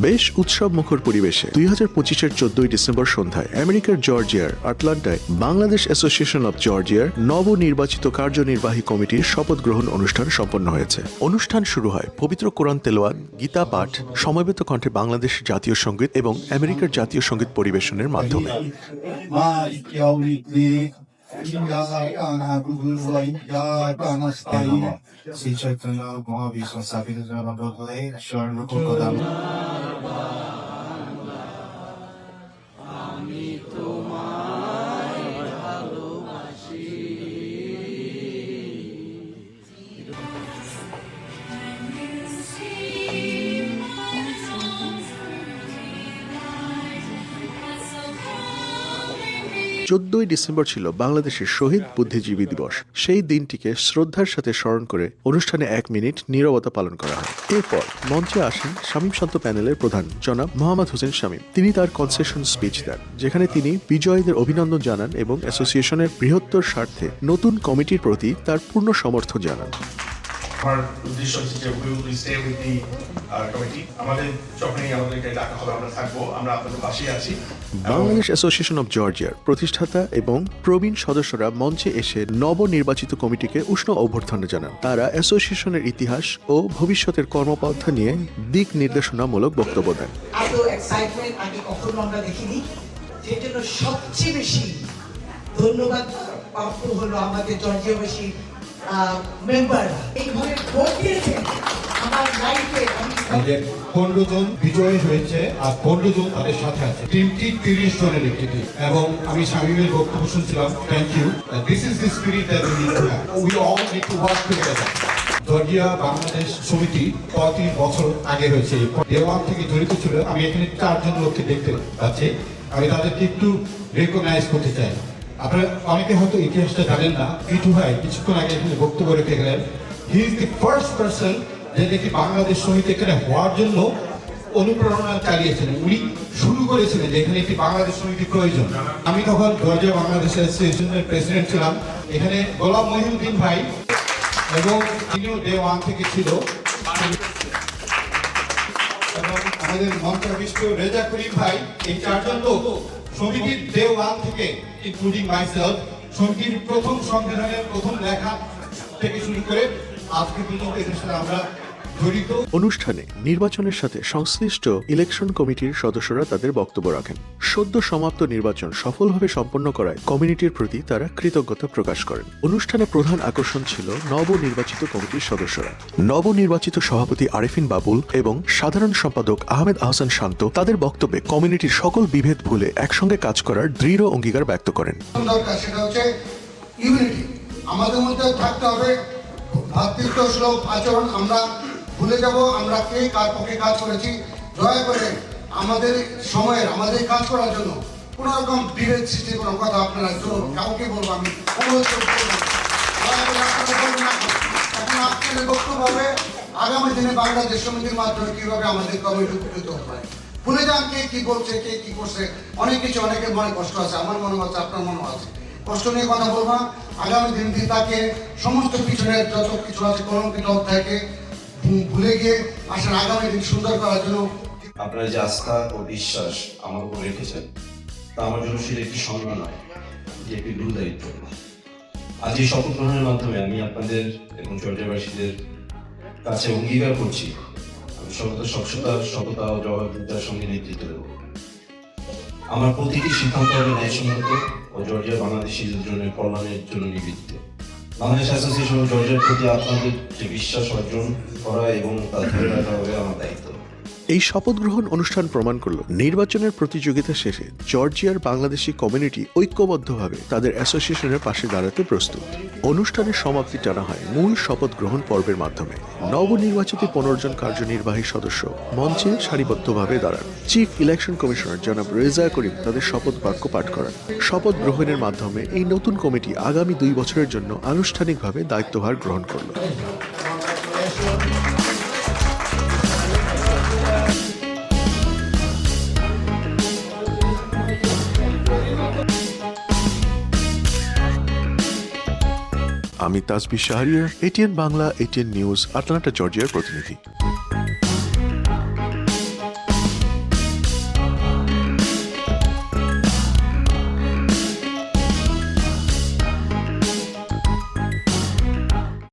বেশ উৎসব মুখর পরিবেশে 2025-এর 14 ডিসেম্বর সন্ধ্যায় আমেরিকার জর্জিয়ার আটলান্টায় বাংলাদেশ অ্যাসোসিয়েশন অব জর্জিয়ার নবনির্বাচিত কার্যনির্বাহী কমিটির শপথ গ্রহণ অনুষ্ঠান সম্পন্ন হয়েছে। অনুষ্ঠান শুরু হয় পবিত্র কোরআন তেলাওয়াত, গীতা পাঠ, সমবেত কণ্ঠে বাংলাদেশ জাতীয় সঙ্গীত এবং আমেরিকার জাতীয় সঙ্গীত পরিবেশনের মাধ্যমে। চোদ্দই ডিসেম্বর ছিল বাংলাদেশের শহীদ বুদ্ধিজীবী দিবস। সেই দিনটিকে শ্রদ্ধার সাথে স্মরণ করে অনুষ্ঠানে 1 মিনিট নীরবতা পালন করা হয়। এরপর মঞ্চে আসেন শামীম শান্ত প্যানেলের প্রধান জনাব মোহাম্মদ হোসেন শামীম। তিনি তার কনসেশন স্পিচ দেন, যেখানে তিনি বিজয়ীদের অভিনন্দন জানান এবং অ্যাসোসিয়েশনের বৃহত্তর স্বার্থে নতুন কমিটির প্রতি তার পূর্ণ সমর্থন জানান। আমার উদ্দেশ্য হচ্ছে যে we will stay with the committee. আমাদের যখনই আমাদেরকে ডাকা হবে আমরা থাকবো, আমরা আপনাদের পাশেই আছি। বাংলাদেশ অ্যাসোসিয়েশন অব জর্জিয়ার প্রতিষ্ঠাতা এবং প্রবীণ সদস্যরা মঞ্চে এসে নবনির্বাচিত কমিটিকে উষ্ণ অভ্যর্থনা জানান। তারা অ্যাসোসিয়েশনের ইতিহাস ও ভবিষ্যতের কর্মপন্থা নিয়ে দিক নির্দেশনামূলক বক্তব্য দেন। এত এক্সাইটমেন্ট আগে কখনো আমরা দেখিনি, যের জন্য সবচেয়ে বেশি ধন্যবাদ প্রাপ্য হলো আমাদের জর্জিয়াবাসী মেম্বার। এইভাবে ভোট দিয়েছেন আমার লাইফে। আমাদের 15 জন বিজয়ী হয়েছে আর 15 জন তাদের সাথে আছে। টিমটি 30 জনের একটি টিম এবং আমি শামীমের বক্তব্য শুনছিলাম। Thank you. This is the spirit that we need to have. We all need to work together. Georgia Bangladesh সমিতি 35 বছর আগে হয়েছে। দেওয়ান থেকে জড়িত ছিল। আমি এখানে 4 জন লোককে দেখতে পাচ্ছি। আমি তাদেরকে একটু রেকগনাইজ করতে চাই। আপনারা অনেকে হয়তো ইতিহাসটা জানেন না। পিটু ভাই কিছুক্ষণ আগে এখানে বক্তব্য রেখে গেলেন। He is the first person যে দেখি বাংলাদেশ সমিতি এখানে হওয়ার জন্য অনুপ্রেরণা চালিয়েছিলেন। উনি শুরু করেছিলেন যে এখানে একটি বাংলাদেশ সমিতি প্রয়োজন। আমি তখন জর্জিয়া বাংলাদেশ অ্যাসোসিয়েশনের প্রেসিডেন্ট ছিলাম। এখানে গোলাম মহিউদ্দিন ভাই এবং তিনিও ডে 1 থেকে ছিল, এবং আমাদের মঞ্চাবিষ্ট রেজা করিম ভাই। এই 4 জন লোক সমিতির ডে 1 থেকে, ইনক্লুডিং মাইসেলফ, সমিতির প্রথম সংবিধানের প্রথম লেখা থেকে শুরু করে আজকে পর্যন্ত এদের সাথে আমরা জড়িত। অনুষ্ঠানে নির্বাচনের সাথে সংশ্লিষ্ট ইলেকশন কমিটির সদস্যরা তাদের বক্তব্য রাখেন। সদ্য সমাপ্ত নির্বাচন সফলভাবে সম্পন্ন করায় কমিউনিটির প্রতি তারা কৃতজ্ঞতা প্রকাশ করেন। অনুষ্ঠানে প্রধান আকর্ষণ ছিল নবনির্বাচিত কমিটির সদস্যরা। নবনির্বাচিত সভাপতি আরেফিন বাবুল এবং সাধারণ সম্পাদক আহমেদ আহসান শান্ত তাদের বক্তব্যে কমিউনিটির সকল বিভেদ ভুলে একসঙ্গে কাজ করার দৃঢ় অঙ্গীকার ব্যক্ত করেন। সেটা হচ্ছে ইউনিটি। আমাদের মধ্যে থাকতে হবে ভ্রাতৃত্ব সুলভ আচরণ। আমরা ভুলে যাব আমরা কে কার পক্ষে কাজ করেছি। দয়া করে আমাদের সময়ের আমাদের কাজ করার জন্য কোনো রকম বিভেদ সৃষ্টি করার কথা আপনারা কাউকে বলবো আমি অনুরোধ করবো। এখন আপনাদের বক্তব্য হবে আগামী দিনে বাংলাদেশ সমিতির মাধ্যমে কিভাবে আমাদের কমিটি উপকৃত হতে পারে। ভুলে যান কে কি বলছে, কে কি করছে। অনেক কিছু অনেকের মনে কষ্ট আছে, আমার মনে আছে, আপনার মনে আছে। কষ্ট নিয়ে কথা বলবো না। আগামী দিন তাকে সমস্ত পিছনের যত কিছু আছে কলঙ্কিত অধ্যায়কে ভুলে গিয়ে আসেন আগামী দিন সুন্দর করার জন্য। আপনারা যে আস্থা ও বিশ্বাস আমার উপর রেখেছেন তা আমার জন্য সেটা একটি সম্মান নয়, এটি একটি গুরু দায়িত্ব। আজ এই শপথ গ্রহণের মাধ্যমে আমি আপনাদের এবং জর্জিয়াবাসীদের কাছে অঙ্গীকার করছি আমি সততা ও জবাবদিহিতার সঙ্গে নেতৃত্ব দেব। আমার প্রতিটি সিদ্ধান্ত হবে ন্যায়সঙ্গত ও জর্জিয়া বাংলাদেশিদের জন্য কল্যাণের জন্য নিবেদিত। বাংলাদেশ অ্যাসোসিয়েশন ও জর্জিয়ার প্রতি আপনাদের যে বিশ্বাস অর্জন করা এবং তা ধরে রাখা হবে আমার দায়িত্ব। এই শপথ গ্রহণ অনুষ্ঠান প্রমাণ করল নির্বাচনের প্রতিযোগিতা শেষে জর্জিয়ার বাংলাদেশি কমিউনিটি ঐক্যবদ্ধভাবে তাদের অ্যাসোসিয়েশনের পাশে দাঁড়াতে প্রস্তুত। অনুষ্ঠানের সমাপ্তি টানা হয় মূল শপথ গ্রহণ পর্বের মাধ্যমে। নবনির্বাচিত 15 জন কার্যনির্বাহী সদস্য মঞ্চে সারিবদ্ধভাবে দাঁড়ান। চিফ ইলেকশন কমিশনার জনাব রেজা করিম তাদের শপথ বাক্য পাঠ করান। শপথ গ্রহণের মাধ্যমে এই নতুন কমিটি আগামী 2 বছরের জন্য আনুষ্ঠানিকভাবে দায়িত্বভার গ্রহণ করল। আমি Tasbih Shahriar, ATN Bangla, ATN news, Atlanta জর্জিয়ার প্রতিনিধি।